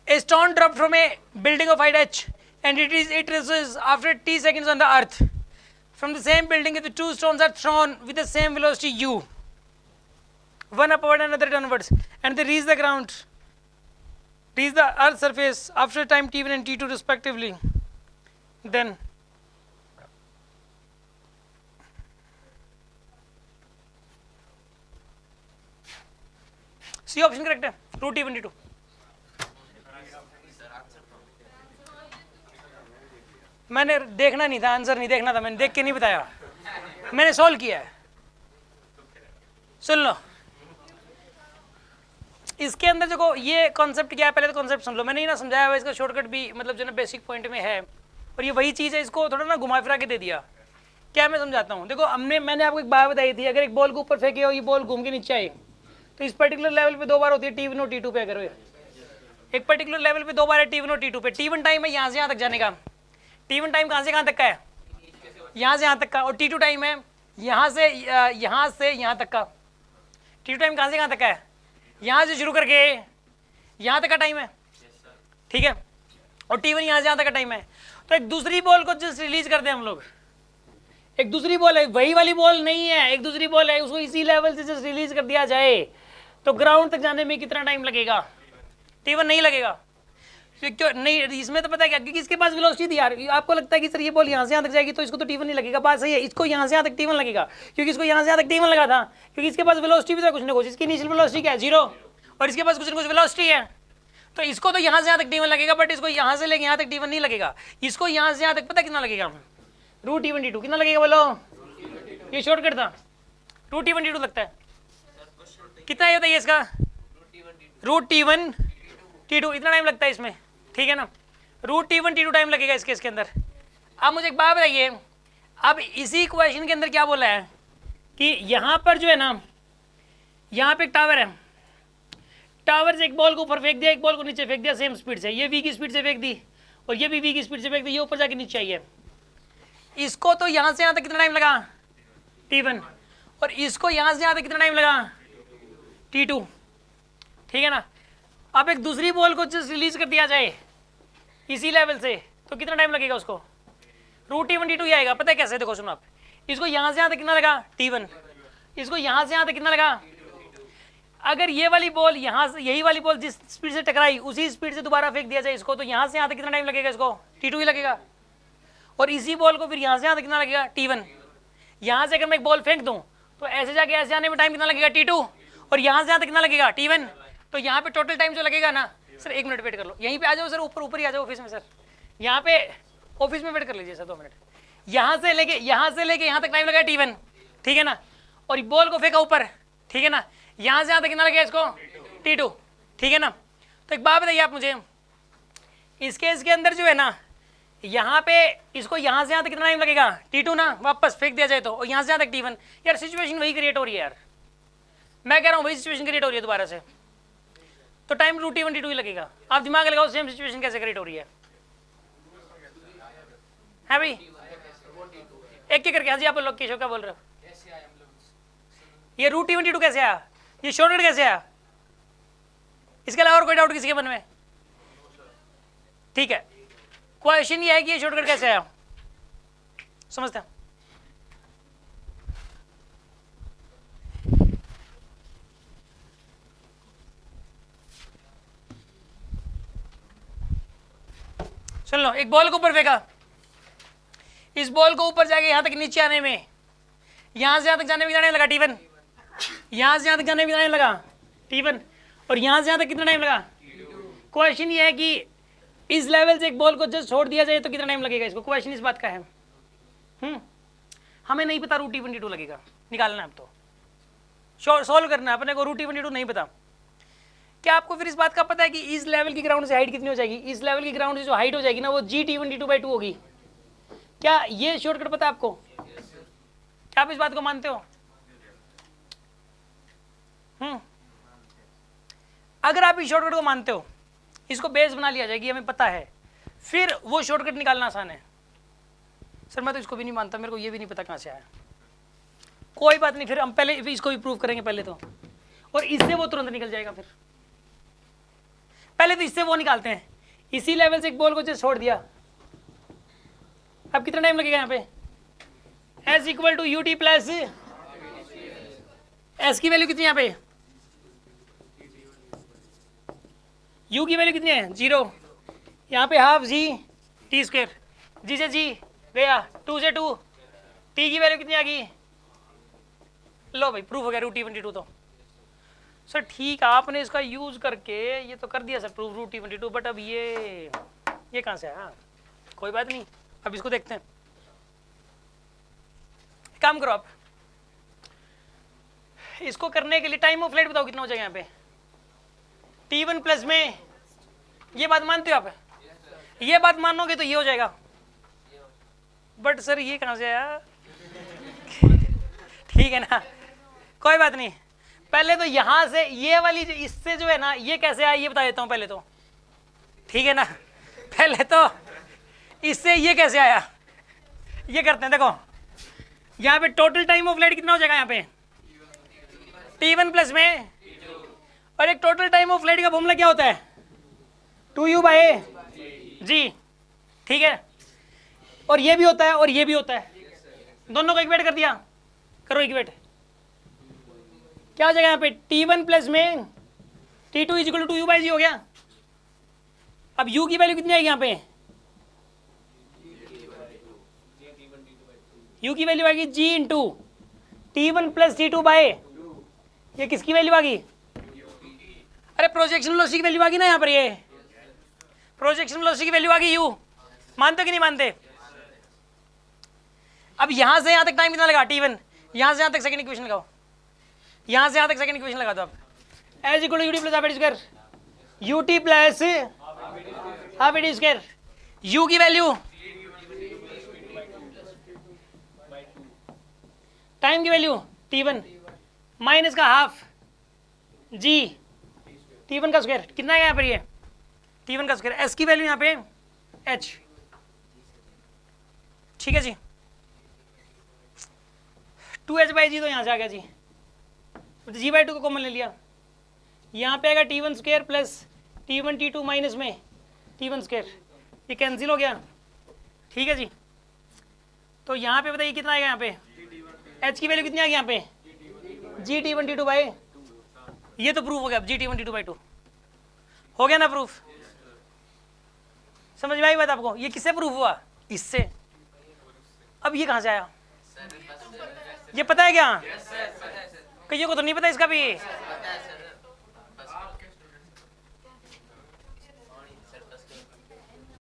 A stone dropped from a building of height h, and it is after t seconds on the earth. From the same building, if the two stones are thrown with the same velocity u, one upward and another downwards, and they reach the ground, reach the earth's surface after time t1 and t2 respectively, then C option correct है, root t1 t2. मैंने देखना नहीं था, answer नहीं देखना था, मैंने देख के नहीं बताया, मैंने सॉल्व किया है. सुन लो, इसके अंदर देखो ये कॉन्सेप्ट क्या है, पहले तो कॉन्सेप्ट सुन लो. मैंने ये ना समझाया हुआ, इसका शॉर्टकट भी मतलब जो ना बेसिक पॉइंट में है, और ये वही चीज़ है, इसको थोड़ा ना घुमा फिरा के दे दिया. क्या मैं समझाता हूँ, देखो मैंने आपको एक बात बताई थी, अगर एक बॉल को ऊपर फेंके हो, ये बॉल घूम के नीचे आए, तो इस पर्टिकुलर लेवल पे 2 बार होती है t1 और t2 पे. अगर एक पर्टिकुलर लेवल पे 2 बार है t1 और t2 पे, t1 टाइम है यहाँ से यहाँ तक जाने का, t1 टाइम कहाँ से कहाँ तक का है, यहाँ से यहाँ तक का, और t2 टाइम है यहाँ से यहाँ तक का. t2 टाइम कहाँ से कहाँ तक का है, यहाँ से शुरू करके यहाँ तक का टाइम है, ठीक है, और t1 यहाँ से यहाँ तक का टाइम है. तो एक दूसरी बॉल को जस्ट रिलीज करते हैं हम लोग, एक दूसरी बॉल है, वही वाली बॉल नहीं है, एक दूसरी बॉल है, उसको इसी लेवल से जस्ट रिलीज कर दिया जाए, तो ग्राउंड तक जाने में कितना टाइम लगेगा, t1 नहीं लगेगा. क्यों नहीं, इसमें तो पता है क्या, क्योंकि इसके पास वेलोसिटी थी यार. आपको लगता है कि सर ये बॉल यहाँ से यहाँ तक जाएगी तो इसको तो t1 नहीं लगेगा, बात सही है, इसको यहाँ से यहाँ तक t1 लगेगा, क्योंकि इसको यहाँ से यहाँ तक t1 लगा था, क्योंकि इसके पास वेलोसिटी भी था कुछ ना कुछ, इसकी इनिशियल वेलोसिटी क्या है 0, और इसके पास कुछ ना कुछ वेलोसिटी है, तो इसको तो यहाँ से यहाँ तक t1 लगेगा, बट इसको यहाँ से लेके यहाँ तक t1 नहीं लगेगा. इसको यहाँ से यहाँ तक पता कितना लगेगा, रूट t1 t2 कितना लगेगा बोलो, ये शॉर्टकट था, रूट t1 t2 लगता है. कितना होता है ये इसका, रूट t1 t2, इतना टाइम लगता है इसमें, ठीक है ना, रूट t1 t2 टाइम लगेगा इसके अंदर. अब मुझे एक बात बताइए, अब इसी क्वेश्चन के अंदर क्या बोला है कि यहाँ पर जो है ना, यहाँ पे एक टावर है, टावर से एक बॉल को ऊपर फेंक दिया, एक बॉल को नीचे फेंक दिया सेम स्पीड से, ये v की स्पीड से फेंक दी और ये भी v की स्पीड से फेंक दी, ये ऊपर जाके नीचे आई है. इसको तो यहाँ से यहाँ तक कितना टाइम लगा t1, और इसको यहाँ से यहाँ तक कितना टाइम लगा t2, ठीक है ना. अब एक दूसरी बॉल को जस्ट रिलीज कर दिया जाए इसी लेवल से, तो कितना टाइम लगेगा उसको, रूट t1 t2 ही आएगा. पता है कैसे, देखो सुनो आप, इसको यहाँ से यहाँ तक कितना लगा t1, इसको यहाँ से यहाँ तक कितना लगा. अगर ये वाली बॉल यहाँ से, यही वाली बॉल जिस स्पीड से टकराई उसी स्पीड से दोबारा फेंक दिया जाए इसको, तो यहाँ से यहाँ तक कितना टाइम लगेगा, इसको t2 ही लगेगा. और इसी बॉल को फिर यहाँ से यहाँ तक कितना लगेगा t1. यहाँ से अगर मैं एक बॉल फेंक दूँ तो ऐसे जाके ऐसे आने में टाइम कितना लगेगा t2, और यहाँ से यहाँ तक कितना लगेगा t1. तो यहाँ पे टोटल टाइम जो लगेगा ना, सर 1 मिनट वेट कर लो, यहीं पे आ जाओ सर, ऊपर ही आ जाओ ऑफिस में सर, यहाँ पे ऑफिस में वेट कर लीजिए सर 2 मिनट. यहाँ से लेके यहाँ तक टाइम लगा t1, ठीक है ना, और बॉल को फेंका ऊपर, ठीक है ना, यहाँ से यहाँ तक कितना लगेगा इसको t2, ठीक है ना. तो एक बात बताइए आप मुझे, इसके अंदर जो है ना, यहाँ पे इसको यहाँ से यहाँ तक कितना टाइम लगेगा t2 ना, वापस फेंक दिया जाए तो, और यहाँ से यहाँ तक t1. यार सिचुएशन वही क्रिएट हो रही है यार, मैं कह रहा हूँ वही सिचुएशन क्रिएट हो रही है दोबारा से, तो टाइम रूट t1 t2 ही लगेगा. आप दिमाग लगाओ सेम सिचुएशन कैसे क्रिएट हो रही है भाई, एक करके. हाँ जी, आप लोग केशव क्या बोल रहे हो, ये रूट t1 t2 कैसे आया, ये शॉर्टकट कैसे आया, इसके अलावा और कोई डाउट किसी के मन में, ठीक है. क्वेश्चन ये है कि ये शॉर्टकट कैसे आया, समझते हैं. सुन लो, एक बॉल को ऊपर फेंका, इस बॉल को ऊपर जाके यहाँ तक नीचे आने में, यहाँ से यहाँ तक जाने में कितना टाइम लगा t1, यहाँ से यहाँ तक जाने में कितना टाइम लगा t1, और यहाँ से यहाँ तक कितना टाइम लगा. क्वेश्चन ये है कि इस लेवल से एक बॉल को जस्ट छोड़ दिया जाए तो कितना टाइम लगेगा इसको, क्वेश्चन इस बात का है. हमें नहीं पता रूट t1 t2 लगेगा, निकालना है अब तो सॉल्व करना है अपने को, रूट t1 t2 नहीं पता. क्या आपको फिर इस बात का पता है कि इस लेवल की ग्राउंड से हाइट कितनी हो जाएगी, इस लेवल की ग्राउंड से जो हाइट हो जाएगी ना वो g t1 t2/2 होगी. क्या ये शॉर्टकट पता है आपको, क्या आप इस बात को मानते हो. अगर आप इस शॉर्टकट को मानते हो, इसको बेस बना लिया जाएगी, हमें पता है, फिर वो शॉर्टकट निकालना आसान है. सर मैं तो इसको भी नहीं मानता, मेरे को ये भी नहीं पता कहाँ से आया. कोई बात नहीं, फिर हम पहले इसको भी प्रूव करेंगे पहले तो, और इससे वो तुरंत निकल जाएगा. फिर पहले तो इससे वो निकालते हैं, इसी लेवल से एक बॉल को जस्ट छोड़ दिया, अब कितना टाइम लगेगा यहाँ पे, S equal to U T plus S की वैल्यू कितनी है यहाँ पे, यू की वैल्यू कितनी है 0, यहाँ पे हाफ जी टी स्क्वायर, जी से जी गया, 2 से 2, टी की वैल्यू कितनी आ गई, लो भाई प्रूफ हो गया √T22। तो सर ठीक है, आपने इसका यूज करके ये तो कर दिया सर प्रूफ √T22, बट अब ये कहाँ से आया, कोई बात नहीं, अब इसको देखते हैं। काम करो आप, इसको करने के लिए टाइम ऑफ फ्लाइट बताओ कितना हो जाएगा यहाँ पे, T1 प्लस में, ये बात मानते हो आप, ये बात मानोगे तो ये हो जाएगा, बट सर ये कहाँ से आया ठीक है ना, कोई बात नहीं, पहले तो यहां से ये वाली इससे जो है ना ये कैसे आया ये बता देता हूं पहले तो, ठीक है ना, पहले तो इससे ये कैसे आया ये करते हैं। देखो यहाँ पे टोटल टाइम ऑफ फ्लाइट कितना हो जाएगा यहाँ पे, T1 प्लस में, और एक टोटल टाइम ऑफ फ्लाइट का फॉर्मूला क्या होता है 2u/g, ठीक है, और ये भी होता है और ये भी होता है, दोनों को इक्वेट कर दिया, करो इक्वेट, क्या हो जाएगा यहाँ पे T1 प्लस में T2 is equal to 2u/g हो गया। अब u की वैल्यू कितनी आएगी यहाँ पे, u की वैल्यू आएगी g into T1 plus T2 bye, ये किसकी वैल्यू आ गई, अरे प्रोजेक्शन वेलोसिटी की वैल्यू आ गई ना यहाँ पर, ये प्रोजेक्शन वेलोसिटी की वैल्यू आ गई u, मानते कि नहीं मानते। अब यहां से यहां तक टाइम कितना लगा T1, यहां से यहां तक सेकंड इक्वेशन लगाओ, यहां से यहां तक सेकंड इक्वेशन लगा दो आप, S equal to U T plus half A T square, U T plus half A T square, U की वैल्यू, टाइम की वैल्यू T1 माइनस का हाफ जी T1 का स्क्वायर, कितना है यहाँ पर ये T1 का स्क्वायर, एस की वैल्यू यहाँ पे h, ठीक है जी, 2h/g तो यहाँ से आ गया जी, g/2 को कॉमन ले लिया, यहाँ पे आएगा T1 square plus T1 T2 minus में T1 स्क्वायर, ये कैंसिल हो गया, ठीक है जी। तो यहाँ पे बताइए कितना आएगा यहाँ पे, h की वैल्यू कितनी आ गई यहाँ पे g T1 T2 बाई, ये तो प्रूफ हो गया, g T1 T2 बाई 2 हो गया ना प्रूफ, समझ में आई बात आपको, ये किससे प्रूफ हुआ, इससे। अब ये कहाँ से आया, ये पता है क्या, कईयों को तो नहीं पता इसका भी,